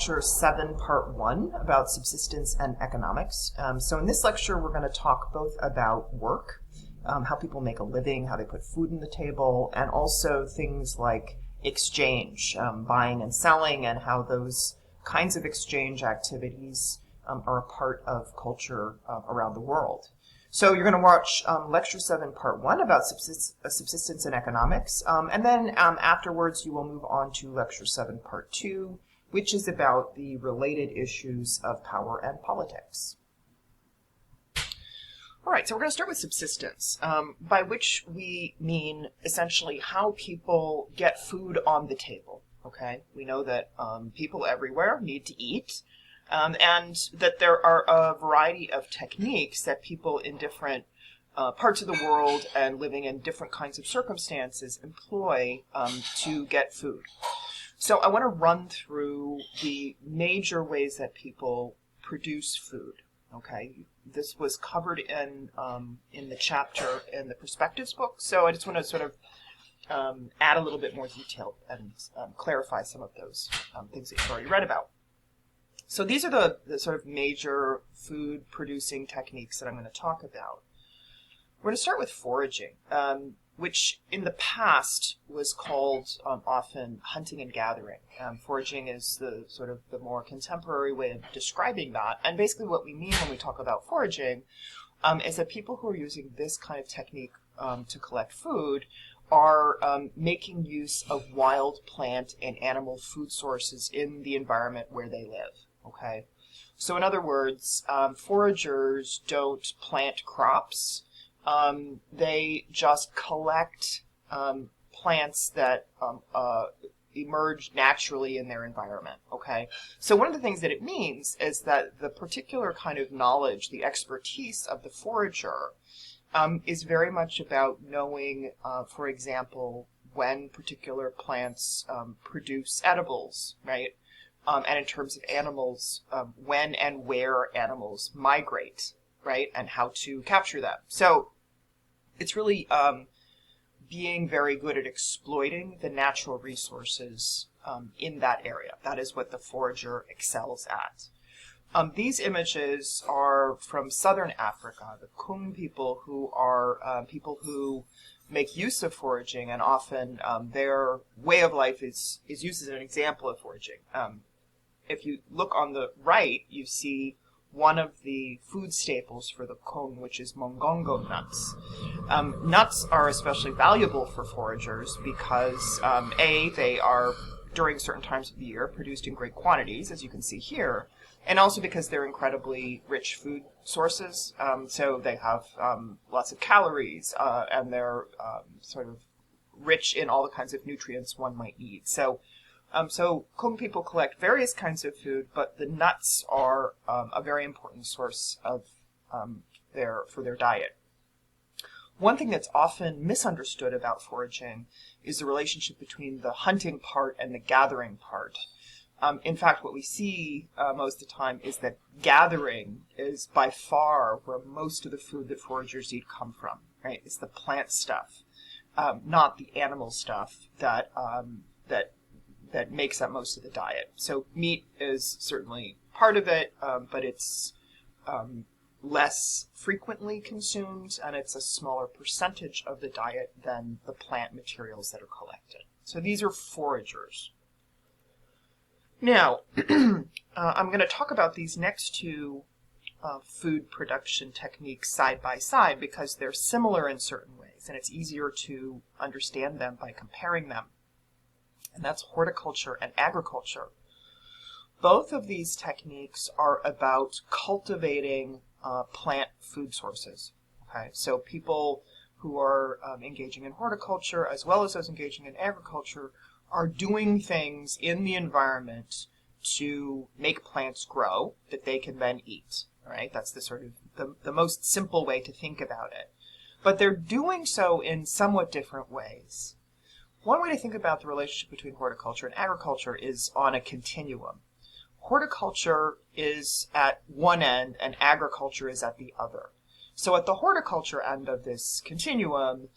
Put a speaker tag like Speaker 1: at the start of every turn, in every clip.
Speaker 1: Lecture 7, Part 1, about subsistence and economics. So in this lecture, we're going to talk both about work, how people make a living, how they put food on the table, and also things like exchange, buying and selling, and how those kinds of exchange activities are a part of culture around the world. So you're going to watch Lecture 7, Part 1 about subsistence and economics, and then afterwards you will move on to Lecture 7, Part 2, which is about the related issues of power and politics. All right, so we're going to start with subsistence, by which we mean essentially how people get food on the table, okay? We know that people everywhere need to eat, and that there are a variety of techniques that people in different parts of the world and living in different kinds of circumstances employ to get food. So I want to run through the major ways that people produce food. Okay, this was covered in the chapter in the Perspectives book. So I just want to sort of add a little bit more detail and clarify some of those things that you've already read about. So these are the sort of major food producing techniques that I'm going to talk about. We're going to start with foraging, which in the past was called often hunting and gathering. Foraging is the sort of the more contemporary way of describing that. And basically what we mean when we talk about foraging is that people who are using this kind of technique to collect food are making use of wild plant and animal food sources in the environment where they live. Okay, so in other words, foragers don't plant crops. They just collect plants that emerge naturally in their environment, okay? So one of the things that it means is that the particular kind of knowledge, the expertise of the forager is very much about knowing, for example, when particular plants produce edibles, right? And in terms of animals, when and where animals migrate, right, and how to capture them. So it's really being very good at exploiting the natural resources in that area. That is what the forager excels at. These images are from southern Africa, the Kung people, who are people who make use of foraging, and often their way of life is used as an example of foraging. If you look on the right, you see one of the food staples for the Kung, which is mongongo nuts. Nuts are especially valuable for foragers because, they are, during certain times of the year, produced in great quantities, as you can see here, and also because they're incredibly rich food sources. So they have lots of calories, and they're sort of rich in all the kinds of nutrients one might need. So Kung people collect various kinds of food, but the nuts are a very important source of for their diet. One thing that's often misunderstood about foraging is the relationship between the hunting part and the gathering part. In fact, what we see most of the time is that gathering is by far where most of the food that foragers eat come from. Right? It's the plant stuff, not the animal stuff that makes up most of the diet. So meat is certainly part of it, but it's less frequently consumed, and it's a smaller percentage of the diet than the plant materials that are collected. So these are foragers. Now, I'm going to talk about these next two food production techniques side by side because they're similar in certain ways, and it's easier to understand them by comparing them. And that's horticulture and agriculture. Both of these techniques are about cultivating plant food sources. Okay, so people who are engaging in horticulture, as well as those engaging in agriculture, are doing things in the environment to make plants grow that they can then eat. All right, that's the sort of the most simple way to think about it. But they're doing so in somewhat different ways. One way to think about the relationship between horticulture and agriculture is on a continuum. Horticulture is at one end and agriculture is at the other. So at the horticulture end of this continuum,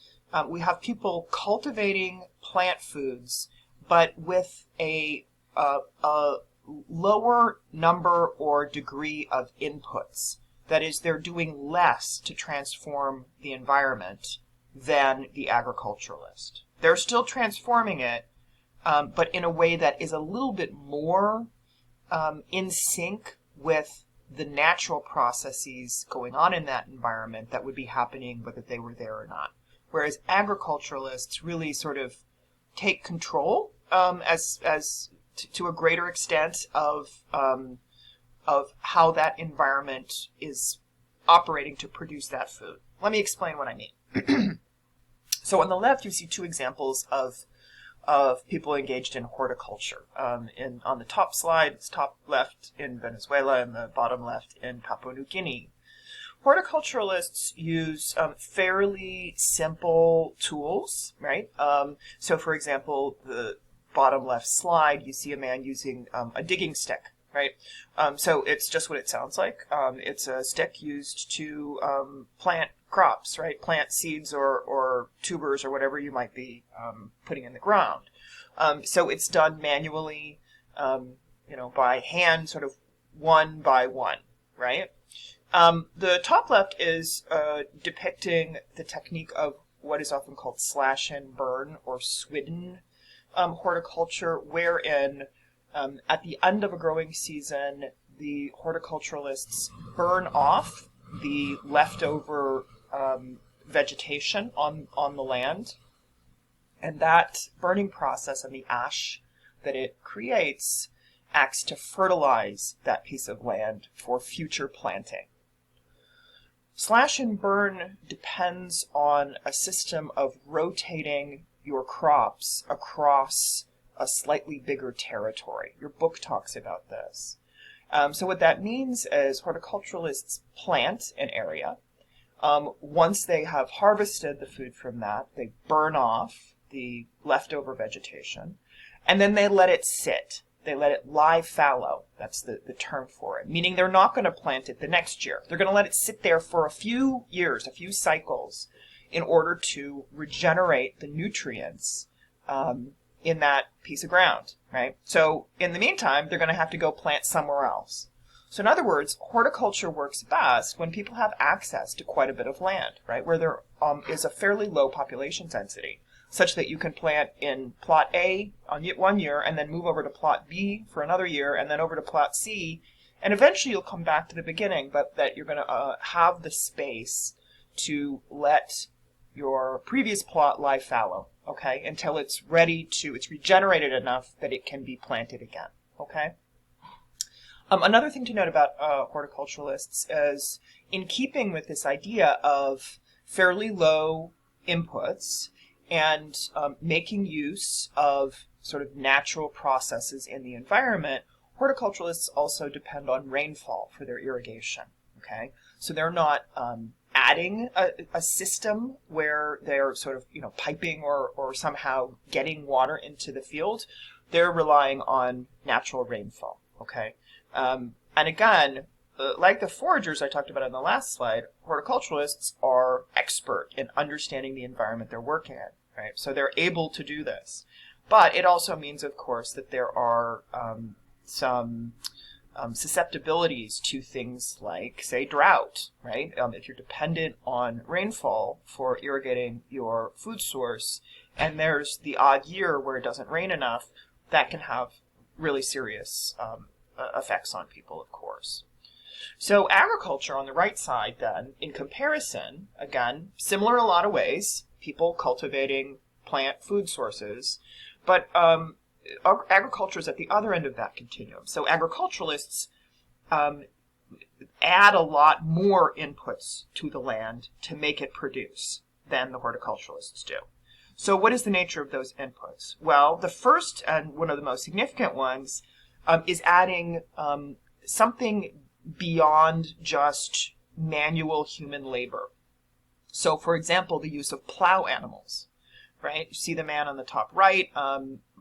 Speaker 1: we have people cultivating plant foods, but with a lower number or degree of inputs. That is, they're doing less to transform the environment than the agriculturalist. They're still transforming it, but in a way that is a little bit more in sync with the natural processes going on in that environment that would be happening whether they were there or not. Whereas agriculturalists really sort of take control to a greater extent of how that environment is operating to produce that food. Let me explain what I mean. So on the left, you see two examples of people engaged in horticulture. On the top slide, it's top left in Venezuela and the bottom left in Papua New Guinea. Horticulturalists use fairly simple tools, right? So for example, the bottom left slide, you see a man using a digging stick, right? So it's just what it sounds like. It's a stick used to plant crops, right? Plant seeds or tubers or whatever you might be putting in the ground. So it's done manually, by hand, sort of one by one, right? The top left is depicting the technique of what is often called slash and burn or swidden horticulture, wherein at the end of a growing season, the horticulturalists burn off the leftover vegetation on the land. And that burning process and the ash that it creates acts to fertilize that piece of land for future planting. Slash and burn depends on a system of rotating your crops across a slightly bigger territory. Your book talks about this. So what that means is horticulturalists plant an area. Once they have harvested the food from that, they burn off the leftover vegetation, and then they let it sit. They let it lie fallow. That's the term for it. Meaning they're not going to plant it the next year. They're going to let it sit there for a few years, a few cycles, in order to regenerate the nutrients in that piece of ground, right? So in the meantime, they're going to have to go plant somewhere else. So in other words, horticulture works best when people have access to quite a bit of land, right? Where there is a fairly low population density, such that you can plant in plot A on 1 year and then move over to plot B for another year and then over to plot C. And eventually you'll come back to the beginning, but that you're going to have the space to let your previous plot lie fallow, okay, until it's regenerated enough that it can be planted again, okay? Another thing to note about horticulturalists is, in keeping with this idea of fairly low inputs and making use of sort of natural processes in the environment, horticulturalists also depend on rainfall for their irrigation, okay? So they're not adding a system where they're sort of, piping or somehow getting water into the field. They're relying on natural rainfall, okay? And again, like the foragers I talked about on the last slide, horticulturalists are expert in understanding the environment they're working in, right? So they're able to do this. But it also means, of course, that there are some susceptibilities to things like, say, drought, right? If you're dependent on rainfall for irrigating your food source, and there's the odd year where it doesn't rain enough, that can have really serious effects on people, of course. So agriculture on the right side then, in comparison, again, similar in a lot of ways, people cultivating plant food sources, but agriculture is at the other end of that continuum. So agriculturalists add a lot more inputs to the land to make it produce than the horticulturalists do. So what is the nature of those inputs? Well, the first and one of the most significant ones is adding something beyond just manual human labor. So, for example, the use of plow animals, right? You see the man on the top right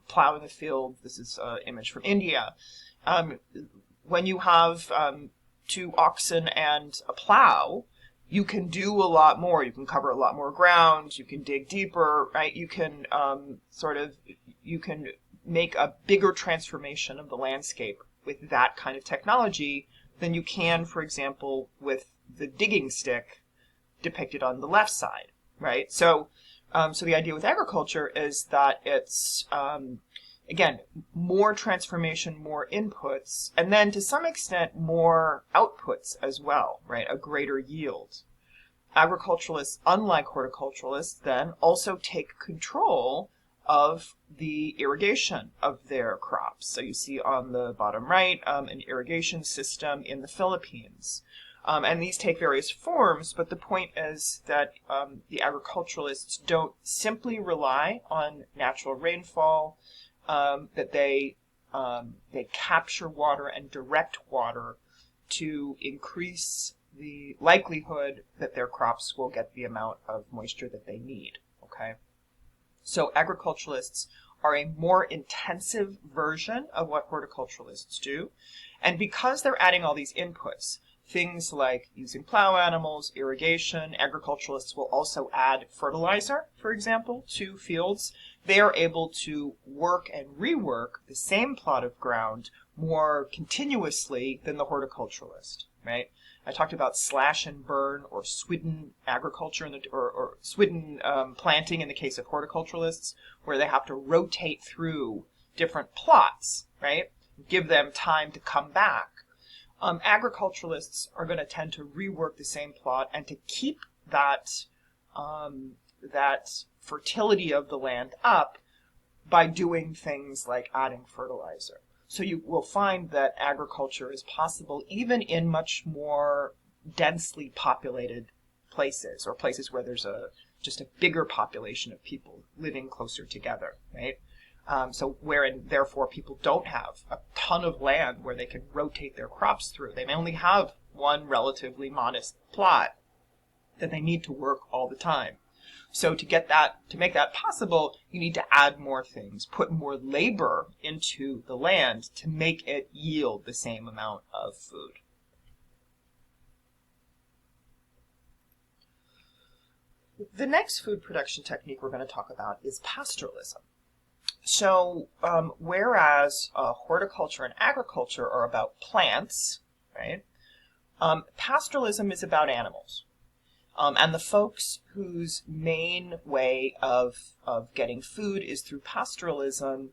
Speaker 1: plowing the field. This is an image from India. When you have 2 oxen and a plow, you can do a lot more. You can cover a lot more ground. You can dig deeper, right? You can you can make a bigger transformation of the landscape with that kind of technology than you can, for example, with the digging stick depicted on the left side, right? So the idea with agriculture is that it's, again, more transformation, more inputs, and then to some extent more outputs as well, right? A greater yield. Agriculturalists, unlike horticulturalists, then also take control of the irrigation of their crops. So you see on the bottom right an irrigation system in the Philippines. And these take various forms, but the point is that the agriculturalists don't simply rely on natural rainfall, that they capture water and direct water to increase the likelihood that their crops will get the amount of moisture that they need, okay? So agriculturalists are a more intensive version of what horticulturalists do. And because they're adding all these inputs, things like using plow animals, irrigation, agriculturalists will also add fertilizer, for example, to fields. They are able to work and rework the same plot of ground more continuously than the horticulturalist, right? I talked about slash and burn or swidden agriculture or swidden planting in the case of horticulturalists, where they have to rotate through different plots, right? Give them time to come back. Agriculturalists are going to tend to rework the same plot and to keep that fertility of the land up by doing things like adding fertilizer. So you will find that agriculture is possible even in much more densely populated places, or places where there's just a bigger population of people living closer together, right? So wherein, therefore, people don't have a ton of land where they can rotate their crops through. They may only have one relatively modest plot that they need to work all the time. So to make that possible, you need to add more things, put more labor into the land to make it yield the same amount of food. The next food production technique we're going to talk about is pastoralism. So whereas horticulture and agriculture are about plants, right? Pastoralism is about animals. And the folks whose main way of getting food is through pastoralism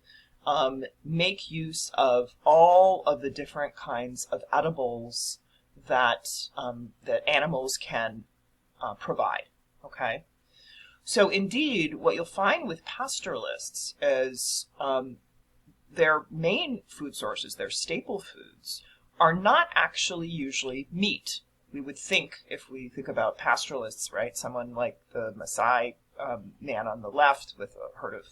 Speaker 1: make use of all of the different kinds of edibles that animals can provide. Okay, so indeed, what you'll find with pastoralists is their main food sources, their staple foods, are not actually usually meat. We would think, if we think about pastoralists, right, someone like the Maasai man on the left with a herd of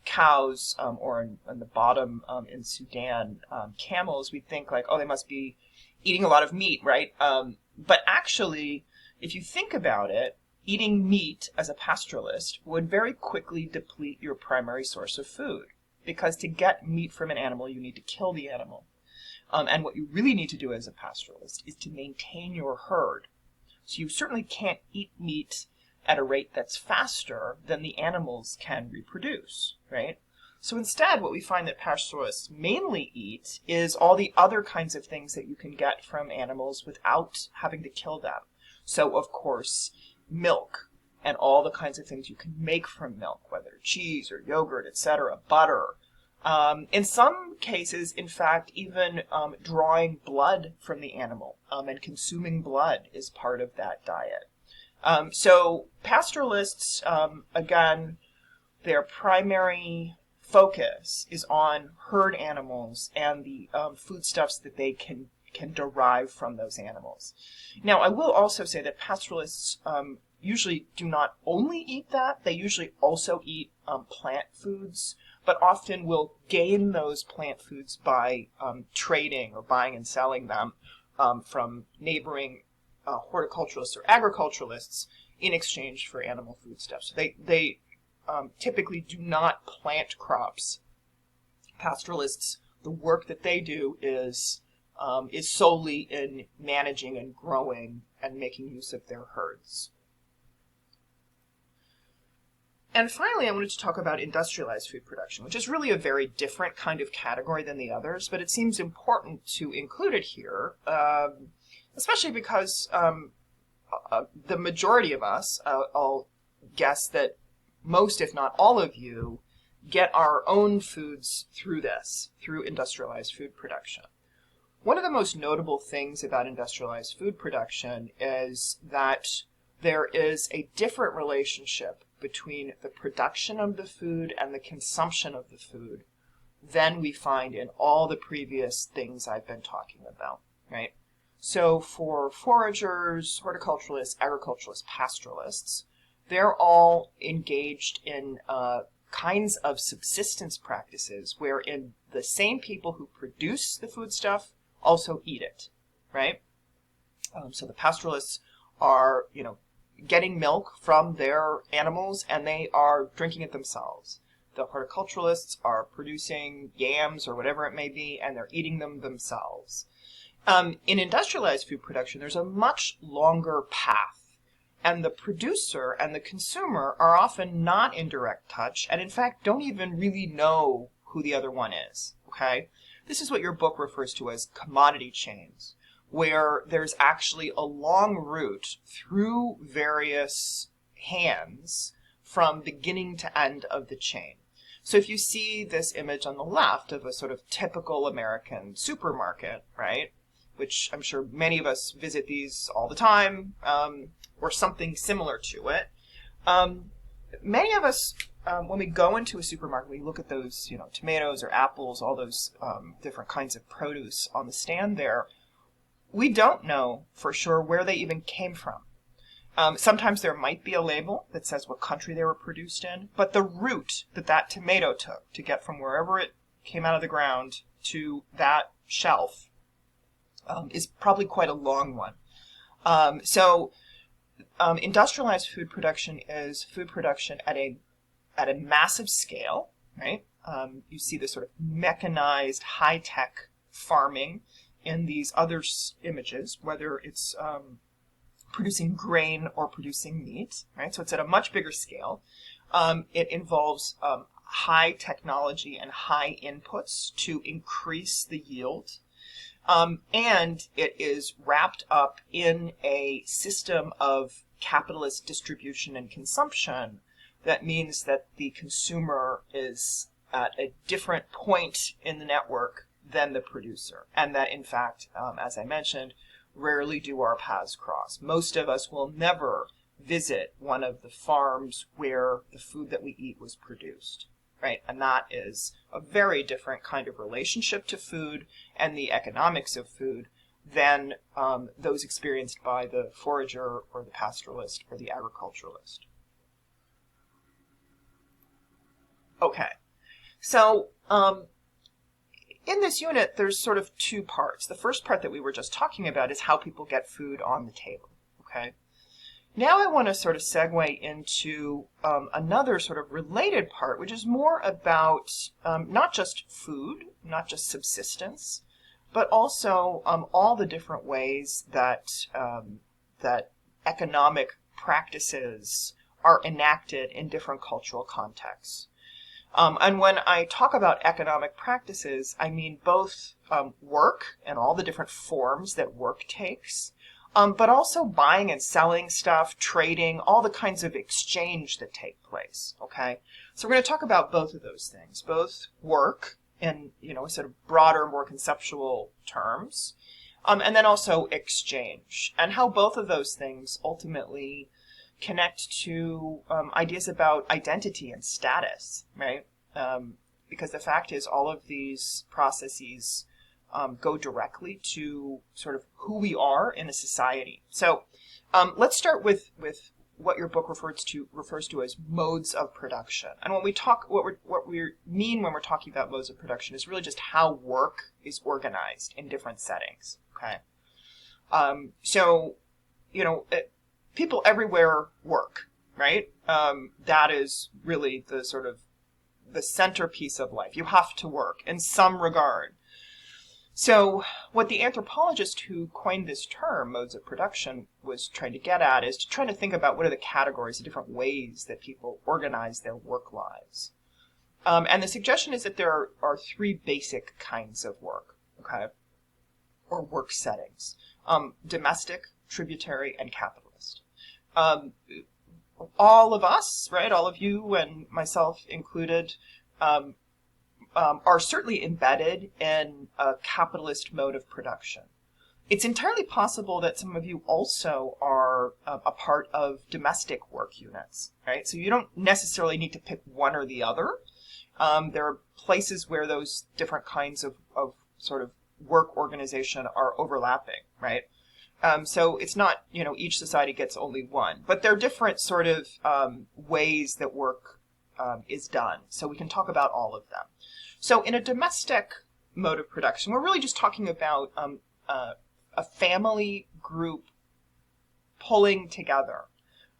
Speaker 1: cows, or on the bottom in Sudan, camels, we'd think like, oh, they must be eating a lot of meat, right? But actually, if you think about it, eating meat as a pastoralist would very quickly deplete your primary source of food, because to get meat from an animal, you need to kill the animal. And what you really need to do as a pastoralist is to maintain your herd. So you certainly can't eat meat at a rate that's faster than the animals can reproduce, right? So instead, what we find that pastoralists mainly eat is all the other kinds of things that you can get from animals without having to kill them. So, of course, milk and all the kinds of things you can make from milk, whether cheese or yogurt, etc., butter. In some cases, in fact, even drawing blood from the animal and consuming blood is part of that diet. So pastoralists, again, their primary focus is on herd animals and the foodstuffs that they can derive from those animals. Now, I will also say that pastoralists usually do not only eat that, they usually also eat plant foods, but often will gain those plant foods by trading or buying and selling them from neighboring horticulturalists or agriculturalists in exchange for animal foodstuffs. So they typically do not plant crops. Pastoralists, the work that they do is solely in managing and growing and making use of their herds. And finally, I wanted to talk about industrialized food production, which is really a very different kind of category than the others, but it seems important to include it here, especially because the majority of us, I'll guess that most, if not all of you, get our own foods through industrialized food production. One of the most notable things about industrialized food production is that there is a different relationship between the production of the food and the consumption of the food than we find in all the previous things I've been talking about, right? So for foragers, horticulturalists, agriculturalists, pastoralists, they're all engaged in kinds of subsistence practices wherein the same people who produce the foodstuff also eat it, right? So the pastoralists are, getting milk from their animals and they are drinking it themselves. The horticulturalists are producing yams or whatever it may be and they're eating them themselves. In industrialized food production, there's a much longer path, and the producer and the consumer are often not in direct touch and in fact don't even really know who the other one is, okay? This is what your book refers to as commodity chains, where there's actually a long route through various hands from beginning to end of the chain. So if you see this image on the left of a sort of typical American supermarket, right, which I'm sure many of us visit these all the time, or something similar to it, many of us, when we go into a supermarket, we look at those, tomatoes or apples, all those different kinds of produce on the stand there. We don't know for sure where they even came from. Sometimes there might be a label that says what country they were produced in, but the route that tomato took to get from wherever it came out of the ground to that shelf is probably quite a long one. Industrialized food production is food production at a massive scale, right? You see this sort of mechanized, high-tech farming in these other images, whether it's producing grain or producing meat, right? So it's at a much bigger scale. It involves high technology and high inputs to increase the yield. And it is wrapped up in a system of capitalist distribution and consumption that means that the consumer is at a different point in the network than the producer. And that, in fact, as I mentioned, rarely do our paths cross. Most of us will never visit one of the farms where the food that we eat was produced, right? And that is a very different kind of relationship to food and the economics of food than those experienced by the forager or the pastoralist or the agriculturalist. Okay, so in this unit, there's sort of two parts. The first part that we were just talking about is how people get food on the table, okay? Now I want to sort of segue into another sort of related part, which is more about not just food, not just subsistence, but also all the different ways that that economic practices are enacted in different cultural contexts. And when I talk about economic practices, I mean both work and all the different forms that work takes, but also buying and selling stuff, trading, all the kinds of exchange that take place, okay? So we're going to talk about both of those things, both work in, sort of broader, more conceptual terms, and then also exchange, and how both of those things ultimately connect to ideas about identity and status, right? Because the fact is all of these processes go directly to sort of who we are in a society. So let's start with what your book refers to as modes of production. And when we talk, what we mean when we're talking about modes of production is really just how work is organized in different settings. Okay. People everywhere work, right? That is really the sort of the centerpiece of life. You have to work in some regard. So what the anthropologist who coined this term, modes of production, was trying to get at is to try to think about what are the categories, the different ways that people organize their work lives. And the suggestion is that there are three basic kinds of work, okay, or work settings: domestic, tributary, and capitalist. Um, all of us, right, all of you and myself included, um, are certainly embedded in a capitalist mode of production. It's entirely possible that some of you also are a part of domestic work units, right? So you don't necessarily need to pick one or the other. There are places where those different kinds of sort of work organization are overlapping, right? So it's not, each society gets only one, but there are different sort of ways that work is done. So we can talk about all of them. So in a domestic mode of production, we're really just talking about a family group pulling together,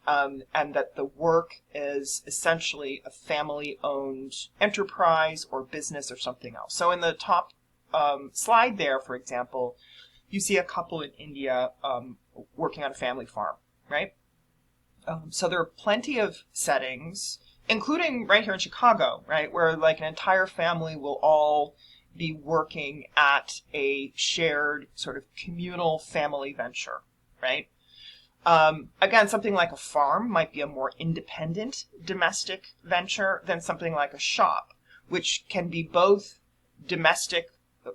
Speaker 1: and that the work is essentially a family-owned enterprise or business or something else. So in the top slide there, for example, you see a couple in India working on a family farm, right? So there are plenty of settings, including right here in Chicago, right, where like an entire family will all be working at a shared sort of communal family venture, right? Again, something like a farm might be a more independent domestic venture than something like a shop, which can be both domestic,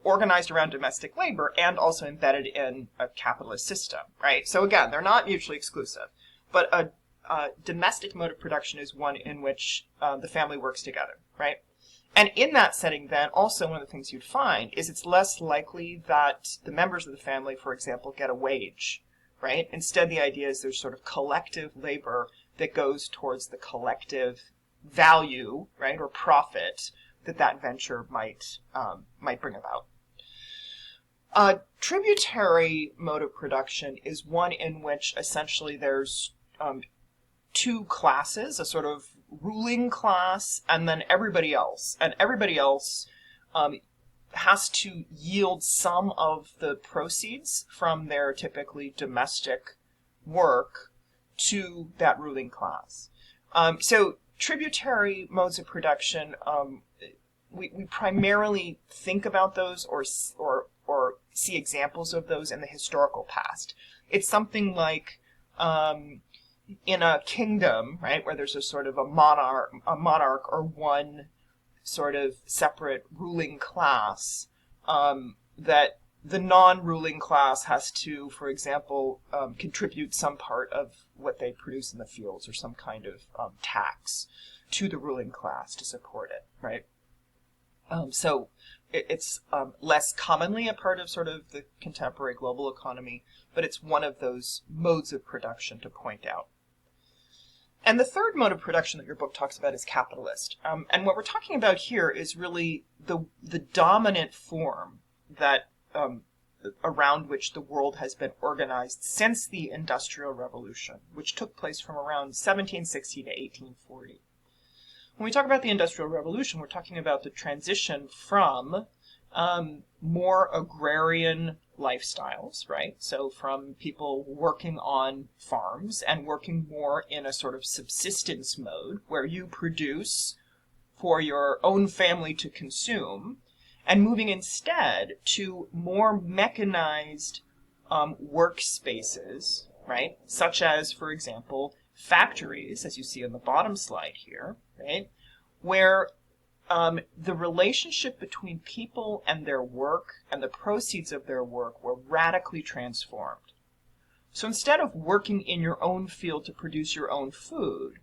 Speaker 1: organized around domestic labor, and also embedded in a capitalist system, right? So again, they're not mutually exclusive, but a domestic mode of production is one in which the family works together, right? And in that setting, then, also one of the things you'd find is it's less likely that the members of the family, for example, get a wage, right? Instead, the idea is there's sort of collective labor that goes towards the collective value, right, or profit that venture might bring about. A tributary mode of production is one in which essentially there's two classes, a sort of ruling class and then everybody else. And everybody else has to yield some of the proceeds from their typically domestic work to that ruling class. So tributary modes of production, we primarily think about those or see examples of those in the historical past. It's something like in a kingdom, right, where there's a sort of a monarch or one sort of separate ruling class, that the non-ruling class has to, for example, contribute some part of what they produce in the fields or some kind of tax to the ruling class to support it, right? So it's less commonly a part of sort of the contemporary global economy, but it's one of those modes of production to point out. And the third mode of production that your book talks about is capitalist. And what we're talking about here is really the dominant form that around which the world has been organized since the Industrial Revolution, which took place from around 1760 to 1840. When we talk about the Industrial Revolution, we're talking about the transition from more agrarian lifestyles, right? So from people working on farms and working more in a sort of subsistence mode where you produce for your own family to consume, and moving instead to more mechanized workspaces, right? Such as, for example, factories, as you see on the bottom slide here, right? Where the relationship between people and their work and the proceeds of their work were radically transformed. So instead of working in your own field to produce your own food,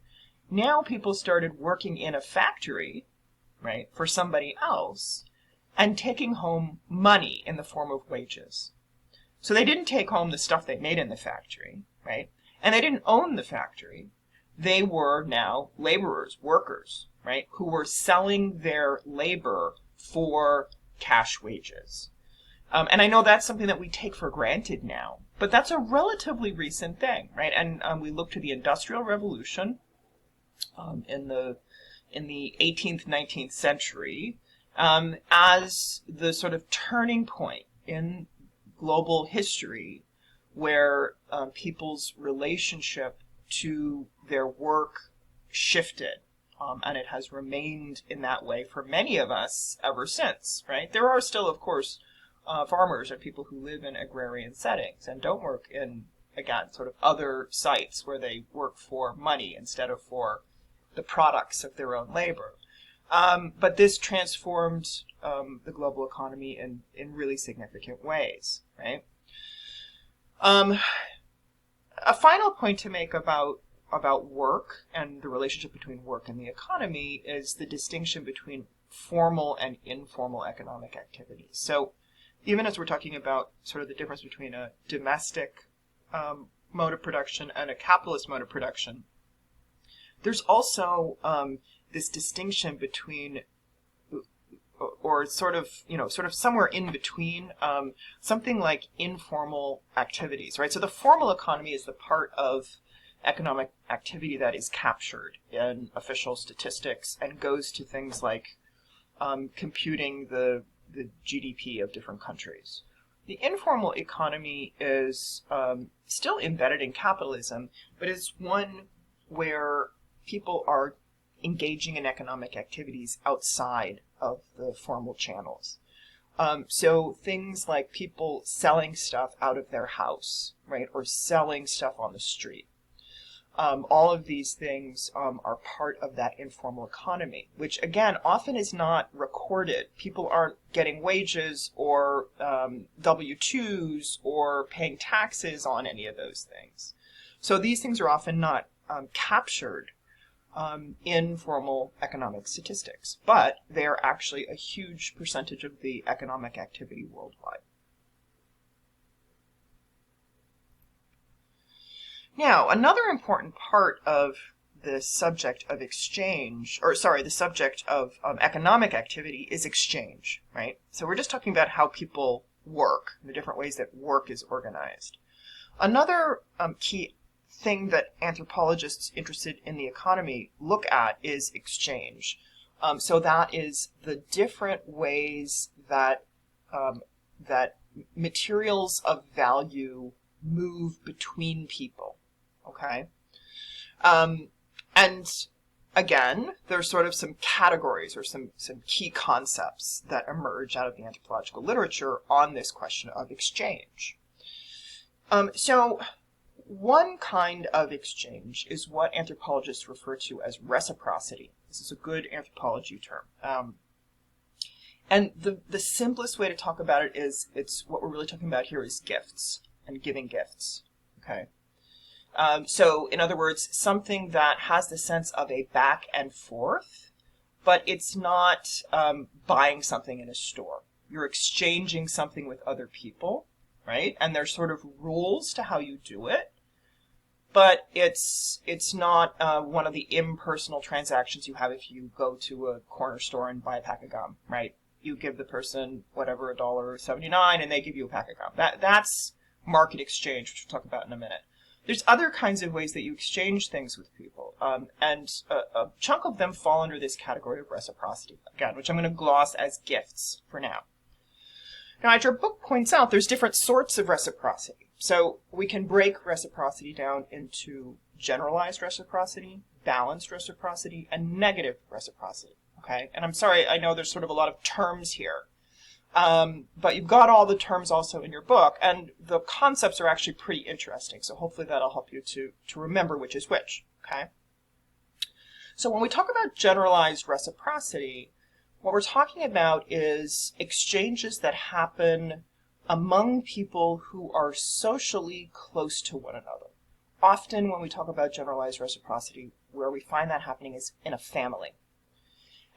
Speaker 1: now people started working in a factory, right, for somebody else, and taking home money in the form of wages. So they didn't take home the stuff they made in the factory, right? And they didn't own the factory. They were now laborers, workers, right, who were selling their labor for cash wages. And I know that's something that we take for granted now, but that's a relatively recent thing, right? And we look to the Industrial Revolution in the 18th, 19th century as the sort of turning point, in global history where people's relationship to their work shifted. And it has remained in that way for many of us ever since, right? There are still, of course, farmers and people who live in agrarian settings and don't work in, again, sort of other sites where they work for money instead of for the products of their own labor. But this transformed the global economy in really significant ways, right? A final point to make about work and the relationship between work and the economy is the distinction between formal and informal economic activities. So even as we're talking about sort of the difference between a domestic mode of production and a capitalist mode of production, there's also this distinction between, or sort of somewhere in between, something like informal activities, right? So the formal economy is the part of economic activity that is captured in official statistics and goes to things like computing the GDP of different countries. The informal economy is still embedded in capitalism, but it's one where people are engaging in economic activities outside of the formal channels. So things like people selling stuff out of their house, right, or selling stuff on the street. All of these things are part of that informal economy, which again often is not recorded. People aren't getting wages or W-2s or paying taxes on any of those things. So these things are often not captured in formal economic statistics, but they are actually a huge percentage of the economic activity worldwide. Now, another important part of the subject of exchange, the subject of economic activity is exchange, right? So we're just talking about how people work, the different ways that work is organized. Another key thing that anthropologists interested in the economy look at is exchange. So that is the different ways that that materials of value move between people. Okay. And again, there's sort of some categories or some key concepts that emerge out of the anthropological literature on this question of exchange. So one kind of exchange is what anthropologists refer to as reciprocity. This is a good anthropology term. And the simplest way to talk about it is what we're really talking about here is gifts and giving gifts. Okay. So in other words, something that has the sense of a back and forth, but it's not buying something in a store. You're exchanging something with other people, right? And there's sort of rules to how you do it, but it's not one of the impersonal transactions you have if you go to a corner store and buy a pack of gum, right? You give the person whatever, $1.79, and they give you a pack of gum. That's market exchange, which we'll talk about in a minute. There's other kinds of ways that you exchange things with people, and a chunk of them fall under this category of reciprocity, again, which I'm going to gloss as gifts for now. Now, as your book points out, there's different sorts of reciprocity. So we can break reciprocity down into generalized reciprocity, balanced reciprocity, and negative reciprocity, okay? And I'm sorry, I know there's sort of a lot of terms here. But you've got all the terms also in your book, and the concepts are actually pretty interesting. So hopefully that'll help you to remember which is which, okay? So when we talk about generalized reciprocity, what we're talking about is exchanges that happen among people who are socially close to one another. Often when we talk about generalized reciprocity, where we find that happening is in a family.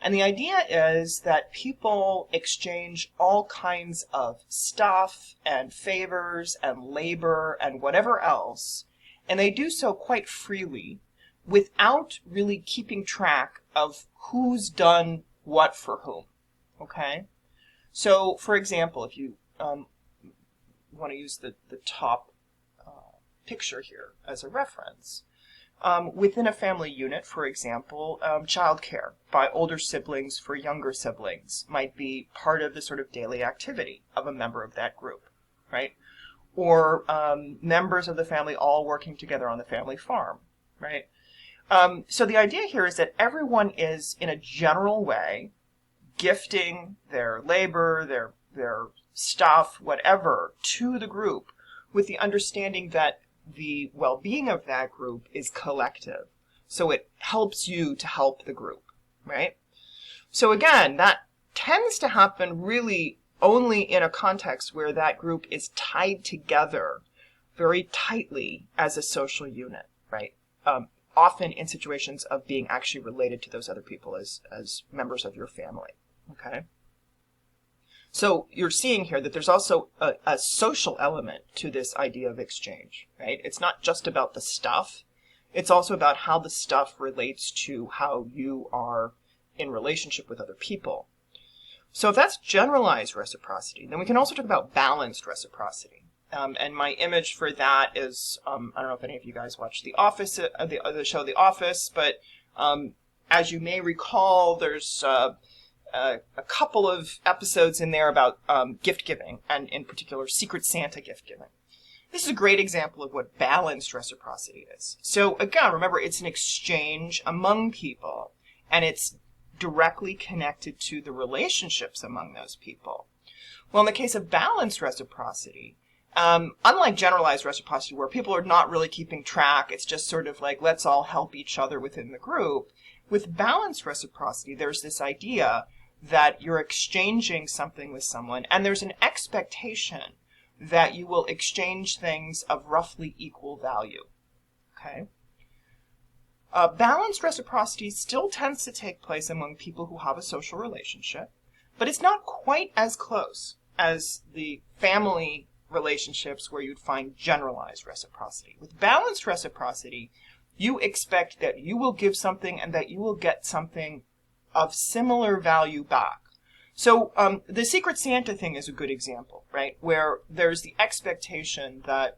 Speaker 1: And the idea is that people exchange all kinds of stuff and favors and labor and whatever else, and they do so quite freely without really keeping track of who's done what for whom, okay? So, for example, if you want to use the top picture here as a reference, Within a family unit, for example, childcare by older siblings for younger siblings might be part of the sort of daily activity of a member of that group, right? Or members of the family all working together on the family farm, right? So the idea here is that everyone is, in a general way, gifting their labor, their stuff, whatever, to the group with the understanding that the well-being of that group is collective. So it helps you to help the group, right? So again, that tends to happen really only in a context where that group is tied together very tightly as a social unit, right? Often in situations of being actually related to those other people as members of your family, okay? So you're seeing here that there's also a social element to this idea of exchange, right? It's not just about the stuff. It's also about how the stuff relates to how you are in relationship with other people. So if that's generalized reciprocity, then we can also talk about balanced reciprocity. And my image for that is, I don't know if any of you guys watch The Office, the show The Office, but as you may recall, there's a couple of episodes in there about gift giving, and in particular, Secret Santa gift giving. This is a great example of what balanced reciprocity is. So again, remember, it's an exchange among people, and it's directly connected to the relationships among those people. Well, in the case of balanced reciprocity, unlike generalized reciprocity, where people are not really keeping track, it's just sort of like, let's all help each other within the group. With balanced reciprocity, there's this idea that you're exchanging something with someone, and there's an expectation that you will exchange things of roughly equal value, okay? Balanced reciprocity still tends to take place among people who have a social relationship, but it's not quite as close as the family relationships where you'd find generalized reciprocity. With balanced reciprocity, you expect that you will give something and that you will get something of similar value back. So the Secret Santa thing is a good example, right? Where there's the expectation that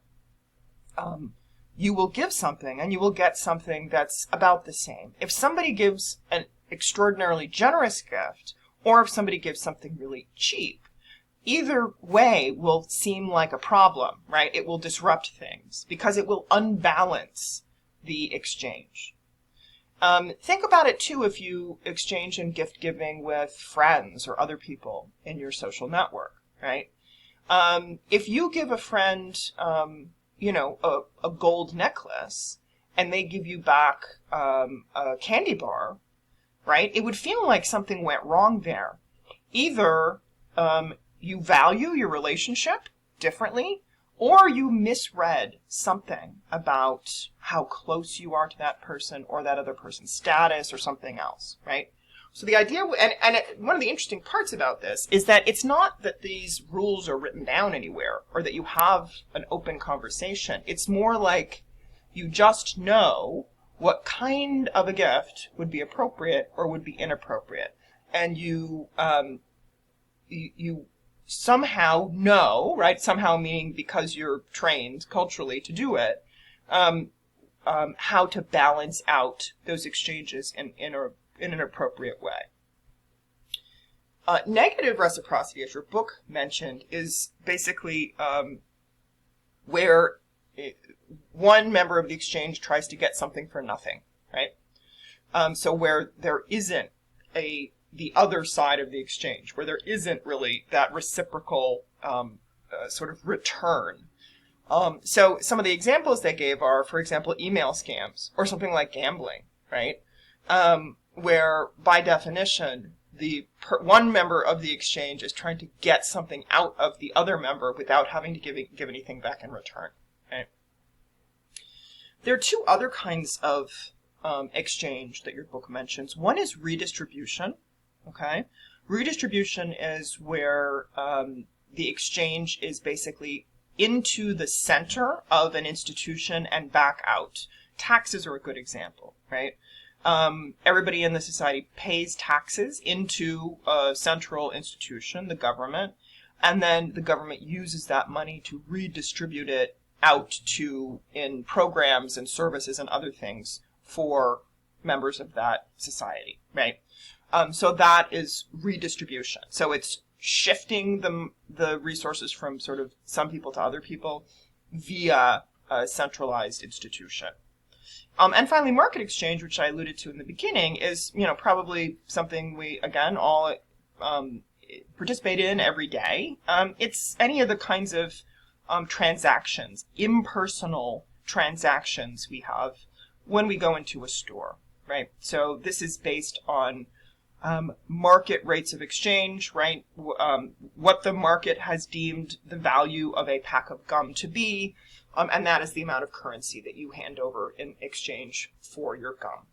Speaker 1: you will give something and you will get something that's about the same. If somebody gives an extraordinarily generous gift, or if somebody gives something really cheap, either way will seem like a problem, right? It will disrupt things because it will unbalance the exchange. Think about it too if you exchange in gift giving with friends or other people in your social network, right? If you give a friend, a gold necklace and they give you back a candy bar, right? It would feel like something went wrong there. Either you value your relationship differently, or you misread something about how close you are to that person or that other person's status or something else, right? So the idea, one of the interesting parts about this is that it's not that these rules are written down anywhere or that you have an open conversation. It's more like you just know what kind of a gift would be appropriate or would be inappropriate. And you somehow know, right? Somehow meaning because you're trained culturally to do it, how to balance out those exchanges in an appropriate way. Negative reciprocity, as your book mentioned, is basically where one member of the exchange tries to get something for nothing, right? So where there isn't the other side of the exchange, where there isn't really that reciprocal sort of return. So some of the examples they gave are, for example, email scams or something like gambling, right? Where by definition, the one member of the exchange is trying to get something out of the other member without having to give anything back in return, right? There are two other kinds of exchange that your book mentions. One is redistribution. Okay, redistribution is where the exchange is basically into the center of an institution and back out. Taxes are a good example, right? Everybody in the society pays taxes into a central institution, the government, and then the government uses that money to redistribute it out to in programs and services and other things for members of that society, right? So that is redistribution. So it's shifting the resources from sort of some people to other people via a centralized institution. And finally, market exchange, which I alluded to in the beginning, is probably something we again all participate in every day. It's any of the kinds of transactions, impersonal transactions we have when we go into a store, right? So this is based on market rates of exchange, right? What the market has deemed the value of a pack of gum to be, and that is the amount of currency that you hand over in exchange for your gum.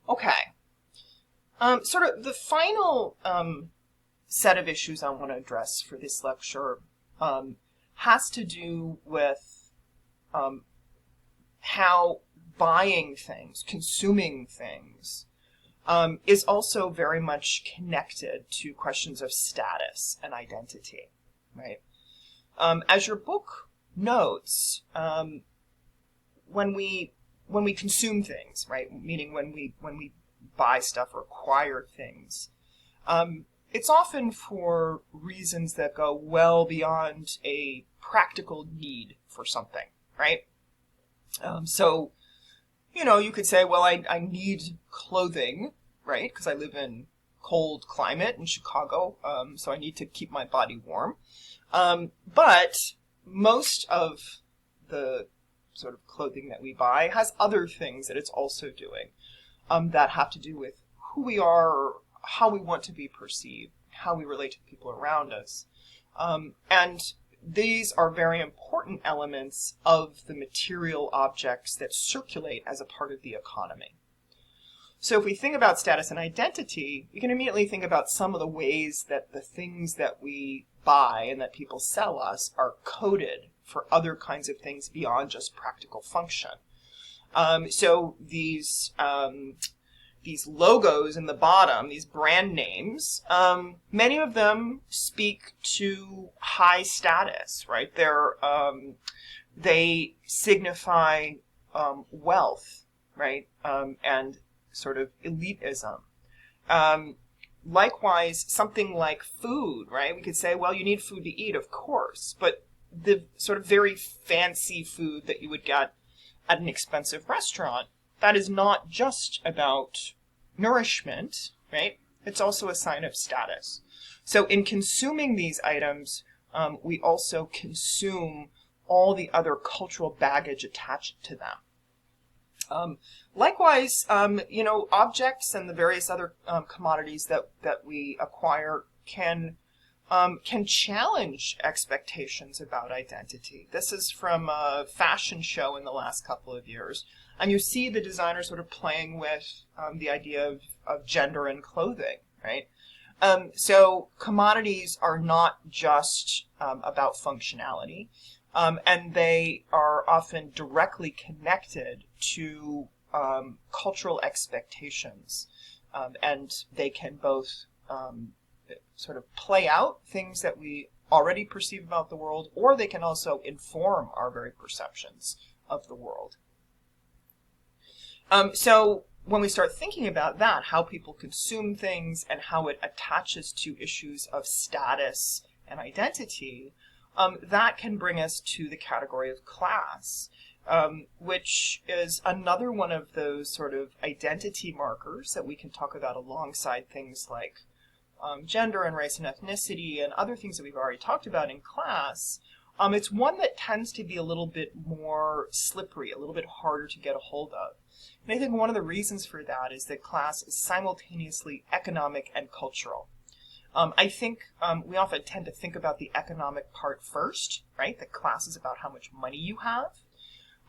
Speaker 1: Okay. Sort of the final set of issues I want to address for this lecture has to do with how buying things, consuming things, is also very much connected to questions of status and identity, right? As your book notes, when we consume things, right, meaning when we buy stuff or acquire things, it's often for reasons that go well beyond a practical need for something, right? So, you could say, well, I need clothing, right, because I live in cold climate in Chicago, so I need to keep my body warm. But most of the sort of clothing that we buy has other things that it's also doing that have to do with who we are or how we want to be perceived, how we relate to people around us. And these are very important elements of the material objects that circulate as a part of the economy. So if we think about status and identity, we can immediately think about some of the ways that the things that we buy and that people sell us are coded for other kinds of things beyond just practical function. So these logos in the bottom, these brand names, many of them speak to high status, right? They signify wealth, right? And sort of elitism. Likewise, something like food, right? We could say, well, you need food to eat, of course, but the sort of very fancy food that you would get at an expensive restaurant, that is not just about nourishment, right? It's also a sign of status. So in consuming these items, we also consume all the other cultural baggage attached to them. Likewise, objects and the various other commodities that we acquire can challenge expectations about identity. This is from a fashion show in the last couple of years. And you see the designer sort of playing with the idea of gender and clothing, right? So commodities are not just about functionality, and they are often directly connected to cultural expectations. And they can both sort of play out things that we already perceive about the world, or they can also inform our very perceptions of the world. So when we start thinking about that, how people consume things and how it attaches to issues of status and identity, that can bring us to the category of class, which is another one of those sort of identity markers that we can talk about alongside things like gender and race and ethnicity and other things that we've already talked about in class. It's one that tends to be a little bit more slippery, a little bit harder to get a hold of. And I think one of the reasons for that is that class is simultaneously economic and cultural. I think we often tend to think about the economic part first, right? That class is about how much money you have.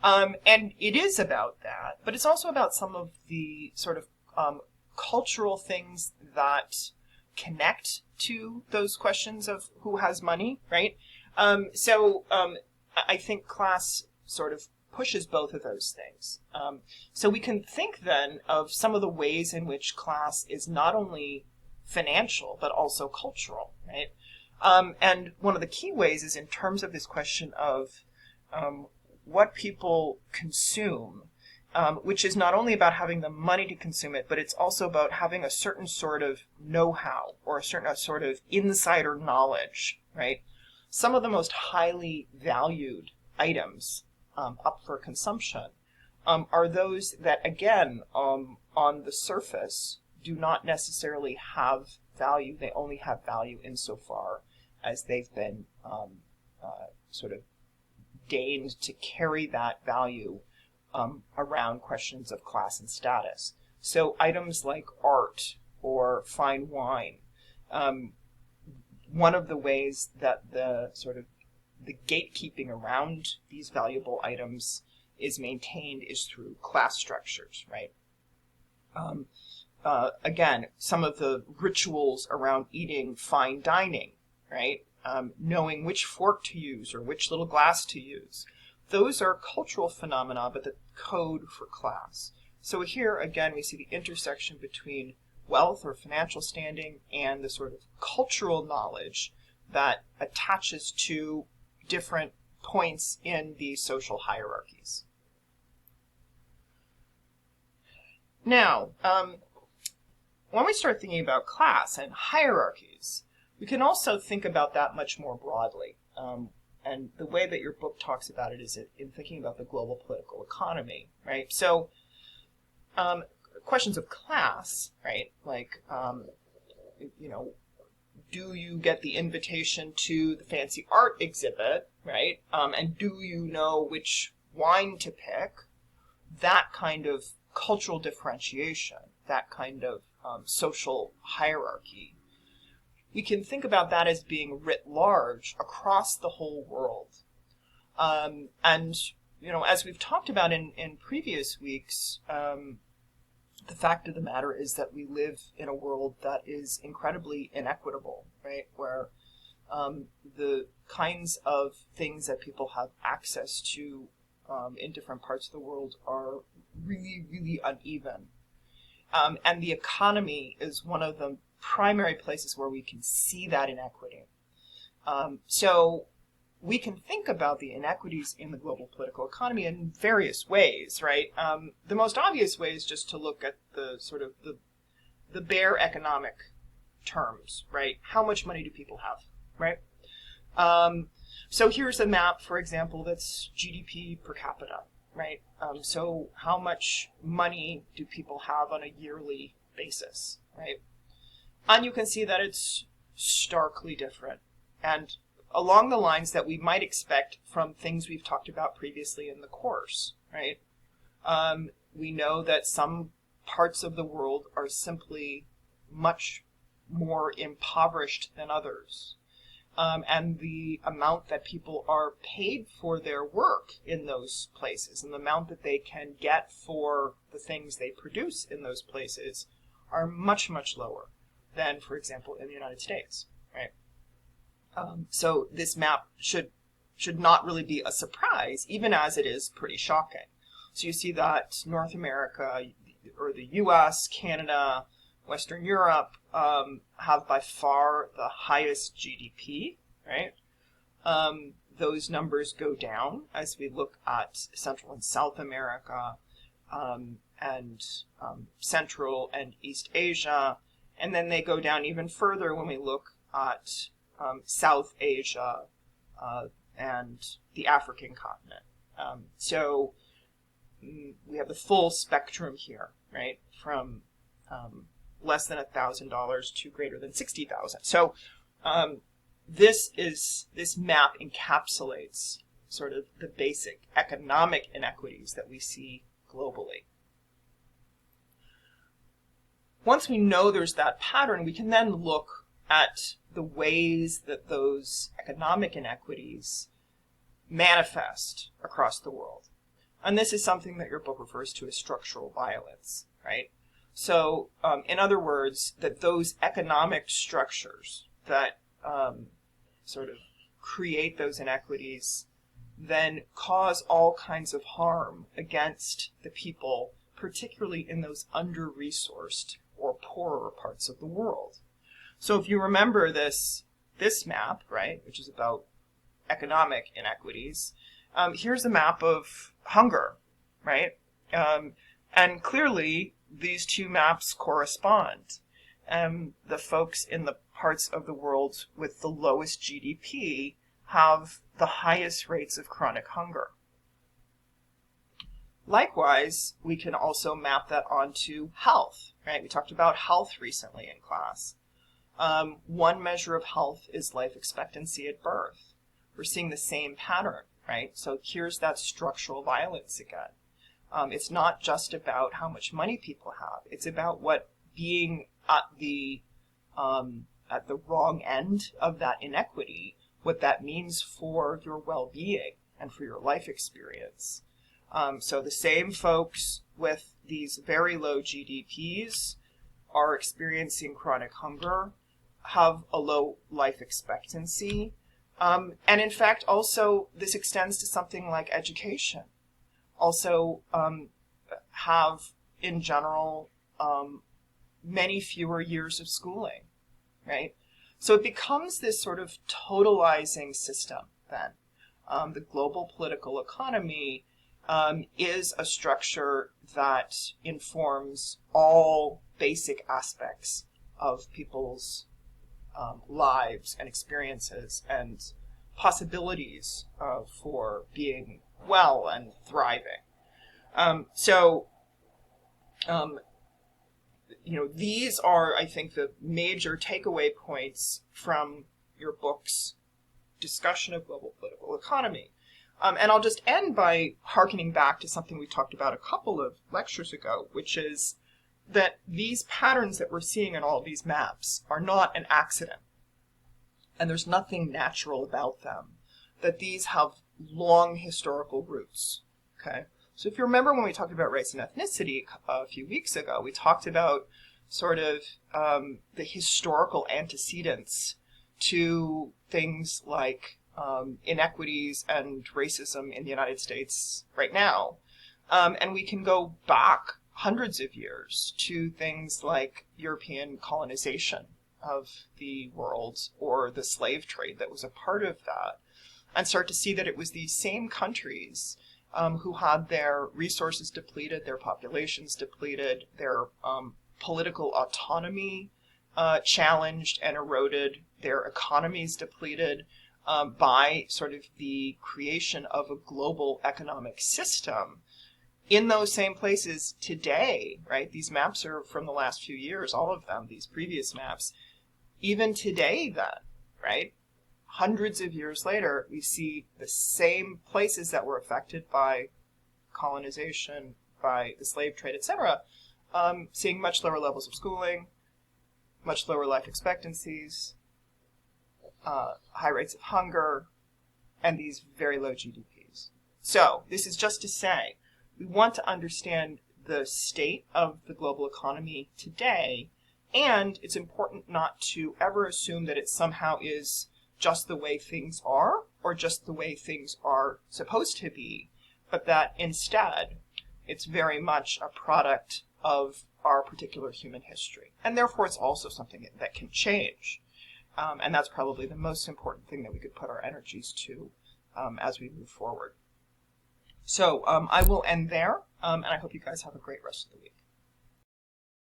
Speaker 1: And it is about that, but it's also about some of the sort of cultural things that connect to those questions of who has money, right? So I think class sort of pushes both of those things. So we can think then of some of the ways in which class is not only financial, but also cultural, right? And one of the key ways is in terms of this question of what people consume, which is not only about having the money to consume it, but it's also about having a certain sort of know-how or a certain sort of insider knowledge, right? Some of the most highly valued items up for consumption are those that, again, on the surface, do not necessarily have value. They only have value insofar as they've been sort of deigned to carry that value around questions of class and status. So items like art or fine wine, one of the ways that the sort of the gatekeeping around these valuable items is maintained is through class structures, right? Again, some of the rituals around eating fine dining, right? Knowing which fork to use or which little glass to use. Those are cultural phenomena, but the code for class. So here, again, we see the intersection between wealth or financial standing and the sort of cultural knowledge that attaches to different points in these social hierarchies. Now, when we start thinking about class and hierarchies, we can also think about that much more broadly. And the way that your book talks about it is in thinking about the global political economy, right? So, questions of class, right? Like, do you get the invitation to the fancy art exhibit, right? And do you know which wine to pick? That kind of cultural differentiation, that kind of social hierarchy. We can think about that as being writ large across the whole world. And, as we've talked about in previous weeks, the fact of the matter is that we live in a world that is incredibly inequitable, right? Where the kinds of things that people have access to in different parts of the world are really, really uneven. And the economy is one of the primary places where we can see that inequity. So we can think about the inequities in the global political economy in various ways, right? The most obvious way is just to look at the sort of the bare economic terms, right? How much money do people have, right? So here's a map, for example, that's GDP per capita, right? So how much money do people have on a yearly basis, right? And you can see that it's starkly different. And along the lines that we might expect from things we've talked about previously in the course, right? We know that some parts of the world are simply much more impoverished than others. And the amount that people are paid for their work in those places and the amount that they can get for the things they produce in those places are much, much lower than, for example, in the United States, right? So this map should not really be a surprise, even as it is pretty shocking. So you see that North America, or the US, Canada, Western Europe have by far the highest GDP, right? Those numbers go down as we look at Central and South America and Central and East Asia. And then they go down even further when we look at South Asia and the African continent. So we have the full spectrum here, right? From less than $1,000 to greater than $60,000. So this map encapsulates sort of the basic economic inequities that we see globally. Once we know there's that pattern, we can then look at the ways that those economic inequities manifest across the world. And this is something that your book refers to as structural violence, right? So, in other words, that those economic structures that sort of create those inequities then cause all kinds of harm against the people, particularly in those under-resourced or poorer parts of the world. So if you remember this this map, right, which is about economic inequities, here's a map of hunger, right? And clearly, these two maps correspond. The folks in the parts of the world with the lowest GDP have the highest rates of chronic hunger. Likewise, we can also map that onto health, right? We talked about health recently in class. One measure of health is life expectancy at birth. We're seeing the same pattern, right? So here's that structural violence again. It's not just about how much money people have. It's about what being at the wrong end of that inequity, what that means for your well-being and for your life experience. So the same folks with these very low GDPs are experiencing chronic hunger, have a low life expectancy, and in fact also this extends to something like education. Also have in general many fewer years of schooling, right? So it becomes this sort of totalizing system then. The global political economy is a structure that informs all basic aspects of people's lives and experiences and possibilities for being well and thriving. These are, I think, the major takeaway points from your book's discussion of global political economy. And I'll just end by hearkening back to something we talked about a couple of lectures ago, which is that these patterns that we're seeing in all of these maps are not an accident. And there's nothing natural about them. That these have long historical roots, okay? So if you remember when we talked about race and ethnicity a few weeks ago, we talked about sort of the historical antecedents to things like inequities and racism in the United States right now. And we can go back hundreds of years to things like European colonization of the world or the slave trade that was a part of that, and start to see that it was these same countries who had their resources depleted, their populations depleted, their political autonomy challenged and eroded, their economies depleted by sort of the creation of a global economic system. In those same places today, right? These maps are from the last few years, all of them, these previous maps. Even today then, right? Hundreds of years later, we see the same places that were affected by colonization, by the slave trade, etc., seeing much lower levels of schooling, much lower life expectancies, high rates of hunger, and these very low GDPs. So this is just to say, we want to understand the state of the global economy today, and it's important not to ever assume that it somehow is just the way things are, or just the way things are supposed to be, but that instead it's very much a product of our particular human history. And therefore it's also something that can change. And that's probably the most important thing that we could put our energies to as we move forward. So I will end there, and I hope you guys have a great rest of the week.